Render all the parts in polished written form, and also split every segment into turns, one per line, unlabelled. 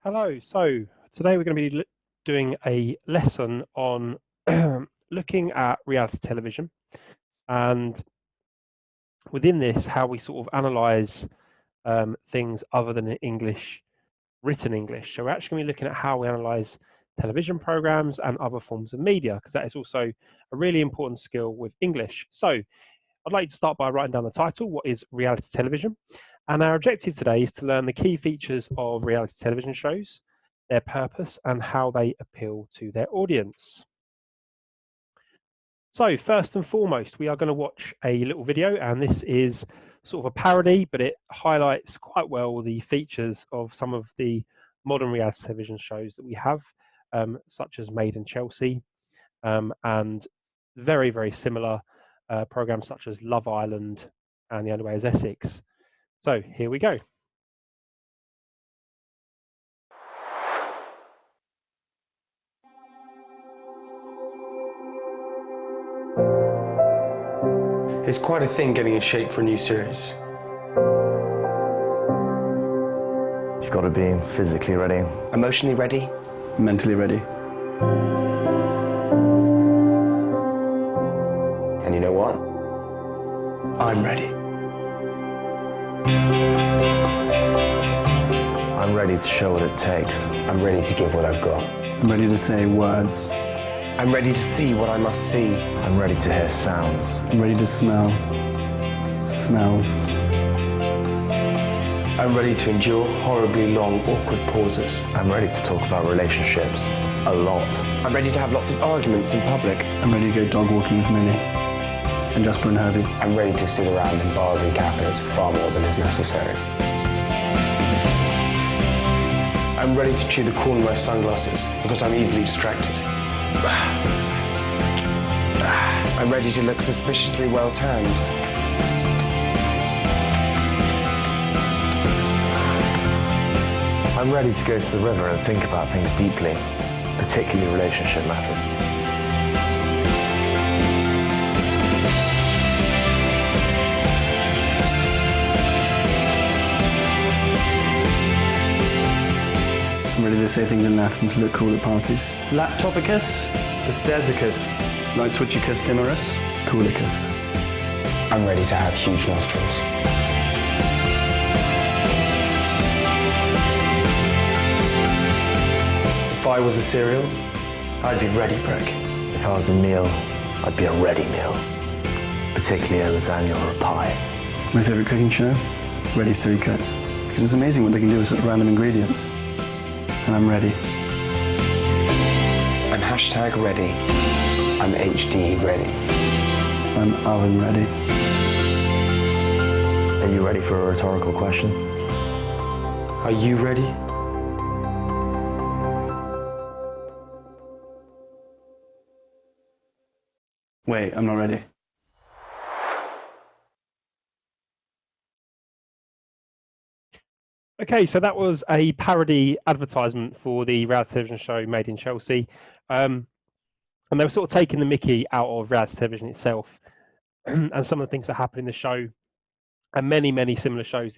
Hello, so today we're going to be doing a lesson on looking at reality television, and within this how we sort of analyze things other than in English, written English. So we're actually going to be looking at how we analyze television programs and other forms of media, because that is also a really important skill with English. So I'd like to start by writing down the title: what is reality television? And our objective today is to learn the key features of reality television shows, their purpose, and how they appeal to their audience. So first and foremost, we are going to watch a little video, and this is sort of a parody, but it highlights quite well the features of some of the modern reality television shows that we have, such as Made in Chelsea, and very, very similar programs such as Love Island and The Only Way is Essex. So here we go.
It's quite a thing getting in shape for a new series.
You've got to be physically ready.
Emotionally ready.
Mentally ready.
And you know what?
I'm ready.
I'm ready to show what it takes.
I'm ready to give what I've got.
I'm ready to say words.
I'm ready to see what I must see.
I'm ready to hear sounds.
I'm ready to smell smells.
I'm ready to endure horribly long, awkward pauses.
I'm ready to talk about relationships a lot.
I'm ready to have lots of arguments in public.
I'm ready to go dog walking with Millie and Jasper and Herbie.
I'm ready to sit around in bars and cafes far more than is necessary.
I'm ready to chew the corner of my sunglasses because I'm easily distracted.
I'm ready to look suspiciously well tanned.
I'm ready to go to the river and think about things deeply, particularly relationship matters.
I'm ready to say things in Latin to look cool at parties.
Laptopicus, Bastesicus,
Like Switchicus Timorus, Coolicus.
I'm ready to have huge nostrils.
If I was a cereal, I'd be ready brick.
If I was a meal, I'd be a ready meal, particularly a lasagna or a pie.
My favourite cooking show, Ready Steady Cook. Because it's amazing what they can do with such random ingredients. And I'm ready.
I'm hashtag ready. I'm HD ready.
I'm oven ready.
Are you ready for a rhetorical question?
Are you ready?
Wait, I'm not ready.
Okay, so that was a parody advertisement for the reality television show Made in Chelsea. And they were sort of taking the mickey out of reality television itself and some of the things that happen in the show, and many, many similar shows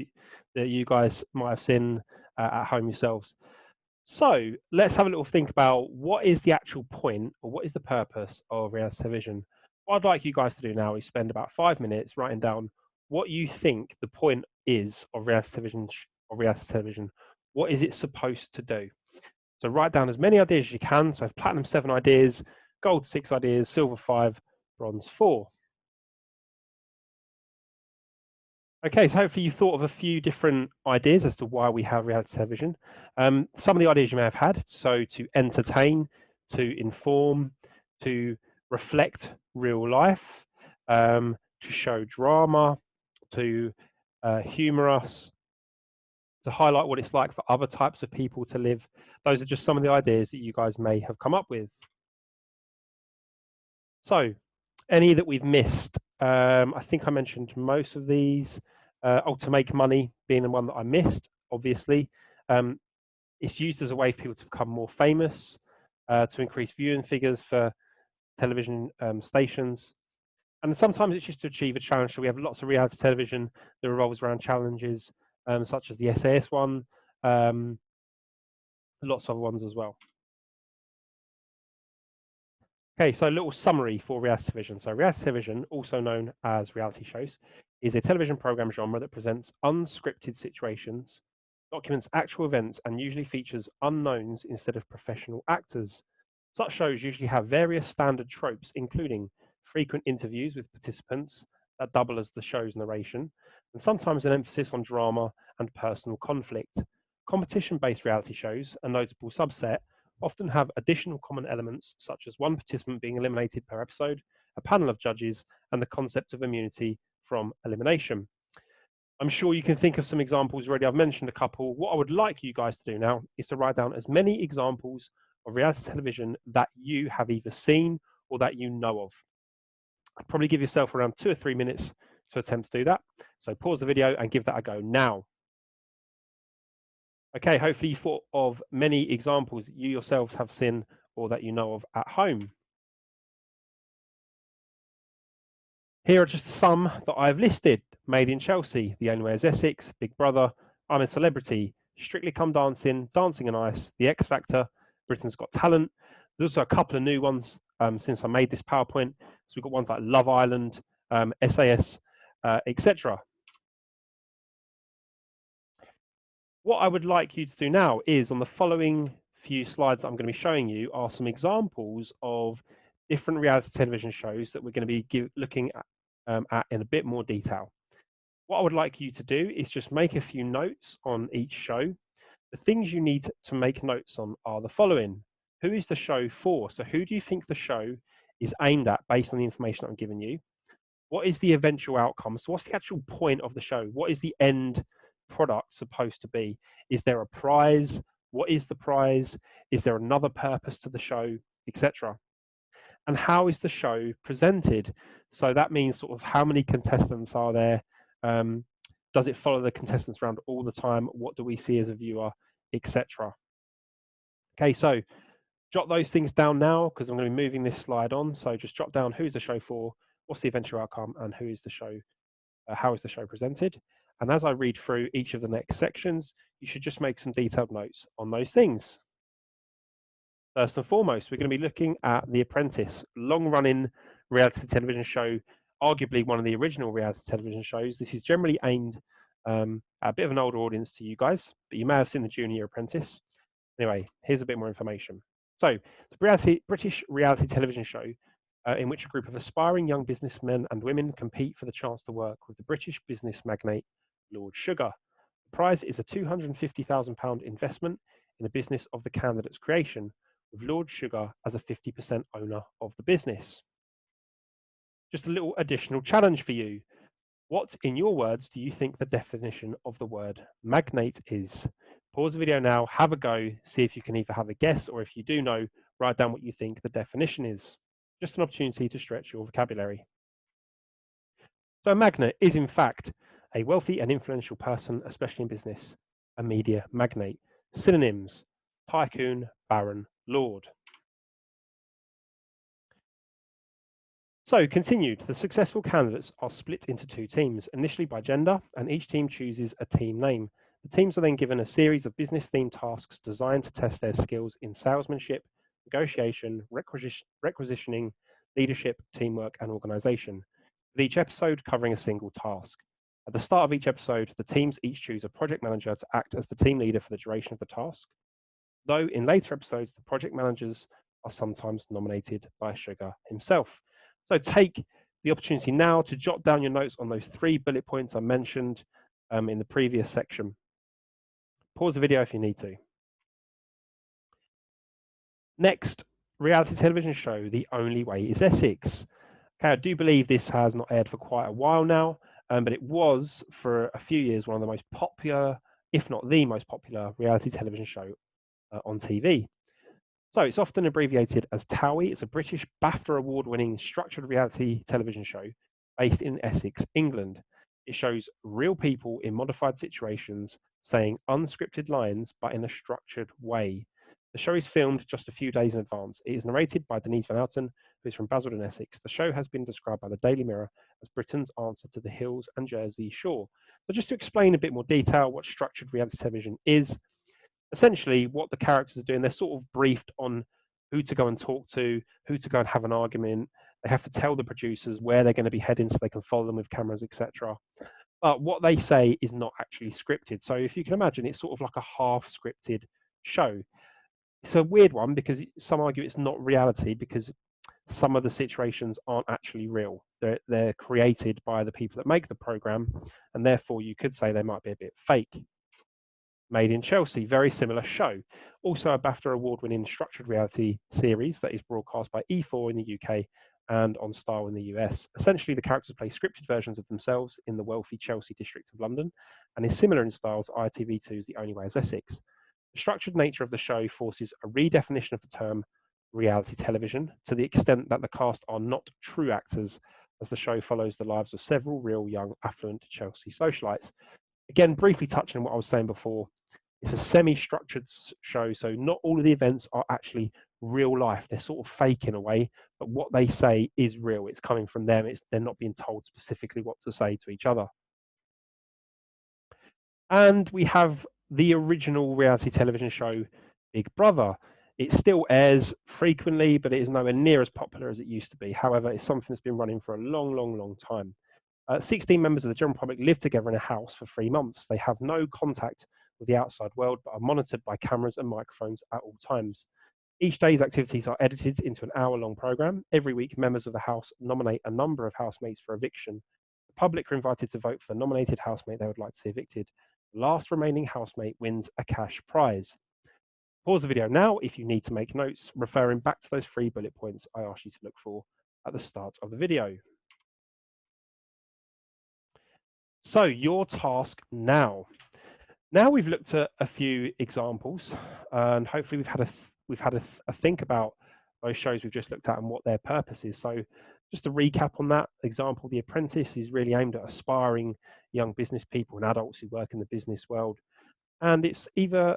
that you guys might have seen at home yourselves. So let's have a little think about what is the actual point, or what is the purpose of reality television. What I'd like you guys to do now is spend about 5 minutes writing down what you think the point is of reality television. What is it supposed to do? So write down as many ideas as you can. So platinum 7 ideas, gold 6 ideas, silver 5, bronze 4. Okay, so hopefully you thought of a few different ideas as to why we have reality television. Some of the ideas you may have had: so to entertain, to inform, to reflect real life, to show drama, to humor us, to highlight what it's like for other types of people to live. Those are just some of the ideas that you guys may have come up with. So, any that we've missed? I think I mentioned most of these. To make money being the one that I missed, obviously. It's used as a way for people to become more famous, to increase viewing figures for television stations. And sometimes it's just to achieve a challenge. So we have lots of reality television that revolves around challenges, such as the SAS one, lots of other ones as well. Okay, so a little summary for reality television. So reality television, also known as reality shows, is a television program genre that presents unscripted situations, documents actual events, and usually features unknowns instead of professional actors. Such shows usually have various standard tropes, including frequent interviews with participants that double as the show's narration, and sometimes an emphasis on drama and personal conflict. Competition-based reality shows, a notable subset, often have additional common elements such as one participant being eliminated per episode, a panel of judges, and the concept of immunity from elimination. I'm sure you can think of some examples already. I've mentioned a couple. What I would like you guys to do now is to write down as many examples of reality television that you have either seen or that you know of. I'd probably give yourself around 2 or 3 minutes to attempt to do that. So pause the video and give that a go now. Okay, hopefully you thought of many examples that you yourselves have seen or that you know of at home. Here are just some that I've listed. Made in Chelsea, The Only Way is Essex, Big Brother, I'm a Celebrity, Strictly Come Dancing, Dancing on Ice, The X Factor, Britain's Got Talent. There's also a couple of new ones since I made this PowerPoint. So we've got ones like Love Island, SAS, etc. What I would like you to do now is, on the following few slides that I'm going to be showing you, are some examples of different reality television shows that we're going to be looking at in a bit more detail. What I would like you to do is just make a few notes on each show. The things you need to make notes on are the following. Who is the show for? So who do you think the show is aimed at based on the information I'm giving you? What is the eventual outcome? So what's the actual point of the show? What is the end product supposed to be? Is there a prize? What is the prize? Is there another purpose to the show, etc.? And how is the show presented? So that means sort of how many contestants are there? Does it follow the contestants around all the time? What do we see as a viewer, etc.? Okay, so jot those things down now because I'm going to be moving this slide on. So just jot down who's the show for, what's the eventual outcome, and who is the show, how is the show presented. And as I read through each of the next sections, you should just make some detailed notes on those things. First and foremost, we're going to be looking at The Apprentice, long-running reality television show, arguably one of the original reality television shows. This is generally aimed at a bit of an older audience to you guys, but you may have seen the Junior Apprentice. Anyway, here's a bit more information. So, the British reality television show in which a group of aspiring young businessmen and women compete for the chance to work with the British business magnate, Lord Sugar. The prize is a £250,000 investment in the business of the candidate's creation, with Lord Sugar as a 50% owner of the business. Just a little additional challenge for you. What, in your words, do you think the definition of the word magnate is? Pause the video now, have a go, see if you can either have a guess, or if you do know, write down what you think the definition is. Just an opportunity to stretch your vocabulary. So a magnate is in fact a wealthy and influential person, especially in business, a media magnate. Synonyms: tycoon, baron, lord. So continued, the successful candidates are split into 2 teams, initially by gender, and each team chooses a team name. The teams are then given a series of business-themed tasks designed to test their skills in salesmanship, negotiation, requisitioning, leadership, teamwork, and organization, with each episode covering a single task. At the start of each episode, the teams each choose a project manager to act as the team leader for the duration of the task, though in later episodes, the project managers are sometimes nominated by Sugar himself. So take the opportunity now to jot down your notes on those 3 bullet points I mentioned in the previous section. Pause the video if you need to. Next, reality television show, The Only Way is Essex. Okay, I do believe this has not aired for quite a while now, but it was for a few years one of the most popular, if not the most popular, reality television show on TV. So it's often abbreviated as TOWIE. It's a British BAFTA award-winning structured reality television show based in Essex, England. It shows real people in modified situations saying unscripted lines, but in a structured way. The show is filmed just a few days in advance. It is narrated by Denise Van Outen, who is from Basildon, Essex. The show has been described by the Daily Mirror as Britain's answer to the Hills and Jersey Shore. So just to explain a bit more detail what structured reality television is, essentially what the characters are doing, they're sort of briefed on who to go and talk to, who to go and have an argument. They have to tell the producers where they're going to be heading so they can follow them with cameras, etc. But what they say is not actually scripted. So if you can imagine, it's sort of like a half scripted show. It's a weird one because some argue it's not reality because some of the situations aren't actually real. They're created by the people that make the program, and therefore you could say they might be a bit fake. Made in Chelsea, very similar show. Also a BAFTA award-winning structured reality series that is broadcast by E4 in the UK and on Star in the US. Essentially, the characters play scripted versions of themselves in the wealthy Chelsea district of London, and is similar in style to ITV2's The Only Way is Essex. The structured nature of the show forces a redefinition of the term reality television to the extent that the cast are not true actors, as the show follows the lives of several real young affluent Chelsea socialites. Again, briefly touching on what I was saying before, it's a semi-structured show, so not all of the events are actually real life. They're sort of fake in a way, but what they say is real. It's coming from them. They're not being told specifically what to say to each other. And we have the original reality television show, Big Brother. It still airs frequently, but it is nowhere near as popular as it used to be. However, it's something that's been running for a long time. 16 members of the general public live together in a house for 3 months. They have no contact with the outside world, but are monitored by cameras and microphones at all times. Each day's activities are edited into an hour-long program. Every week, members of the house nominate a number of housemates for eviction. The public are invited to vote for the nominated housemate they would like to see evicted. The last remaining housemate wins a cash prize. Pause the video now if you need to make notes, referring back to those 3 bullet points I asked you to look for at the start of the video. So your task now. Now we've looked at a few examples, and hopefully we've had a think about those shows we've just looked at and what their purpose is. So just to recap on that example, The Apprentice is really aimed at aspiring young business people and adults who work in the business world. And it's either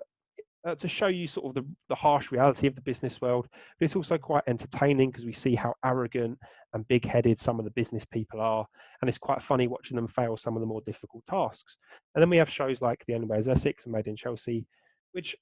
to show you sort of the harsh reality of the business world, but it's also quite entertaining because we see how arrogant and big-headed some of the business people are, and it's quite funny watching them fail some of the more difficult tasks. And then we have shows like The Only Way is Essex and Made in Chelsea, which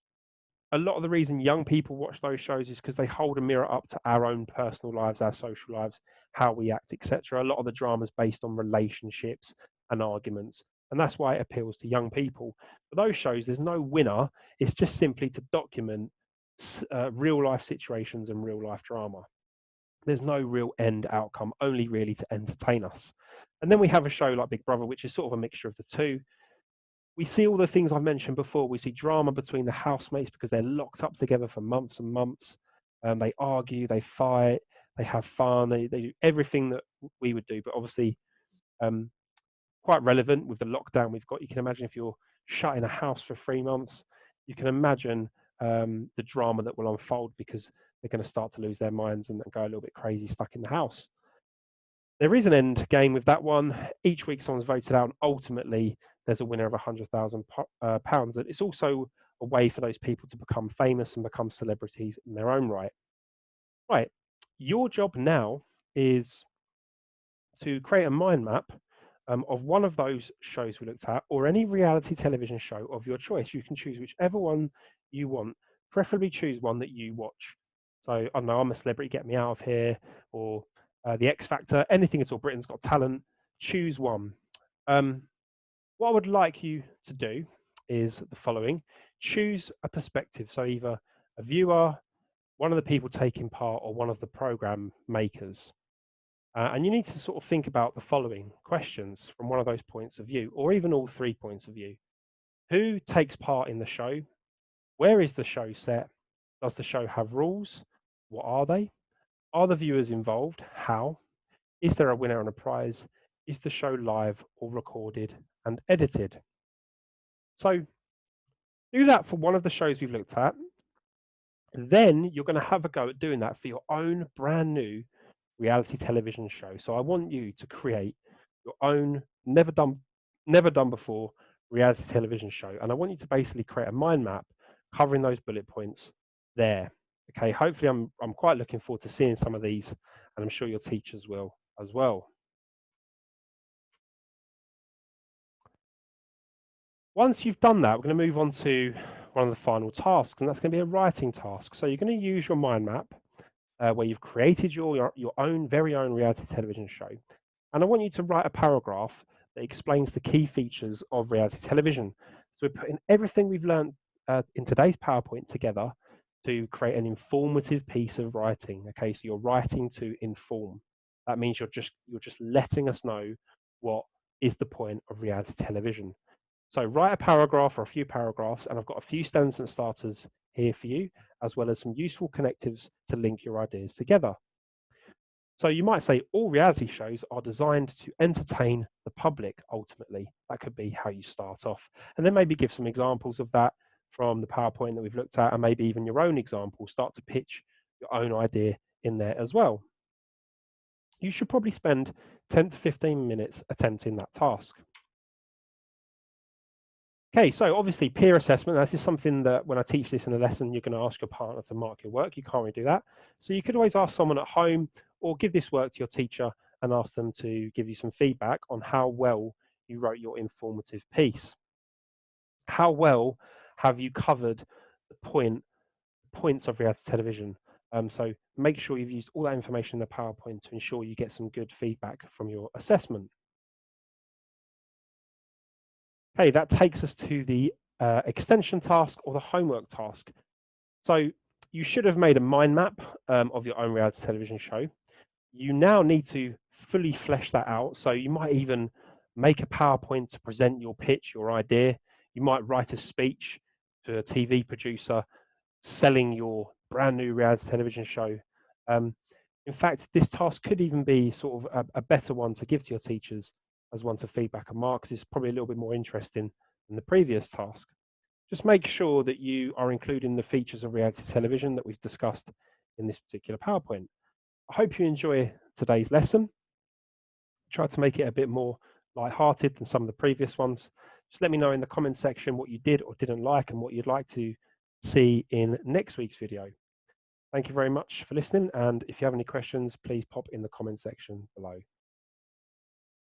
a lot of the reason young people watch those shows is because they hold a mirror up to our own personal lives, our social lives, how we act, etc. A lot of the drama is based on relationships and arguments, and that's why it appeals to young people. For those shows, there's no winner. It's just simply to document real life situations and real life drama. There's no real end outcome, only really to entertain us. And then we have a show like Big Brother, which is sort of a mixture of the two. We see all the things I've mentioned before. We see drama between the housemates because they're locked up together for months and months. They argue, they fight, they have fun, they do everything that we would do, but obviously quite relevant with the lockdown we've got. You can imagine if you're shut in a house for 3 months, you can imagine the drama that will unfold because they're going to start to lose their minds and go a little bit crazy stuck in the house. There is an end game with that one. Each week someone's voted out, and ultimately there's a winner of £100,000. And it's also a way for those people to become famous and become celebrities in their own right. Right, your job now is to create a mind map of one of those shows we looked at, or any reality television show of your choice. You can choose whichever one you want, preferably choose one that you watch. So I don't know, I'm a Celebrity, Get Me Out of Here, or The X Factor, anything at all, Britain's Got Talent, choose one. What I would like you to do is the following. Choose a perspective, so either a viewer, one of the people taking part, or one of the program makers. And you need to sort of think about the following questions from one of those points of view, or even all 3 points of view. Who takes part in the show? Where is the show set? Does the show have rules? What are they? Are the viewers involved? How? Is there a winner and a prize? Is the show live or recorded and edited? So do that for one of the shows we've looked at. And then you're going to have a go at doing that for your own brand new reality television show. So I want you to create your own never done before reality television show, and I want you to basically create a mind map covering those bullet points there. Okay, hopefully I'm quite looking forward to seeing some of these, and I'm sure your teachers will as well. Once you've done that, we're going to move on to one of the final tasks, and that's going to be a writing task. So you're going to use your mind map where you've created your own very own reality television show. And I want you to write a paragraph that explains the key features of reality television. So we're putting everything we've learned in today's PowerPoint together to create an informative piece of writing. Okay, so you're writing to inform. That means you're just letting us know what is the point of reality television. So write a paragraph or a few paragraphs, and I've got a few sentence starters here for you, as well as some useful connectives to link your ideas together. So you might say all reality shows are designed to entertain the public ultimately. That could be how you start off. And then maybe give some examples of that from the PowerPoint that we've looked at, and maybe even your own example. Start to pitch your own idea in there as well. You should probably spend 10 to 15 minutes attempting that task. Okay, so obviously peer assessment, this is something that when I teach this in a lesson, you're going to ask your partner to mark your work. You can't really do that. So you could always ask someone at home or give this work to your teacher and ask them to give you some feedback on how well you wrote your informative piece. How well have you covered the points of reality television? So make sure you've used all that information in the PowerPoint to ensure you get some good feedback from your assessment. Okay, that takes us to the extension task or the homework task. So you should have made a mind map of your own reality television show. You now need to fully flesh that out. So you might even make a PowerPoint to present your pitch, your idea. You might write a speech to a TV producer selling your brand new reality television show. In fact, this task could even be sort of a better one to give to your teachers as one to feedback and marks. It's probably a little bit more interesting than the previous task. Just make sure that you are including the features of reality television that we've discussed in this particular PowerPoint. I hope you enjoy today's lesson. Try to make it a bit more light-hearted than some of the previous ones. Just let me know in the comment section what you did or didn't like and what you'd like to see in next week's video. Thank you very much for listening, and if you have any questions, please pop in the comment section below.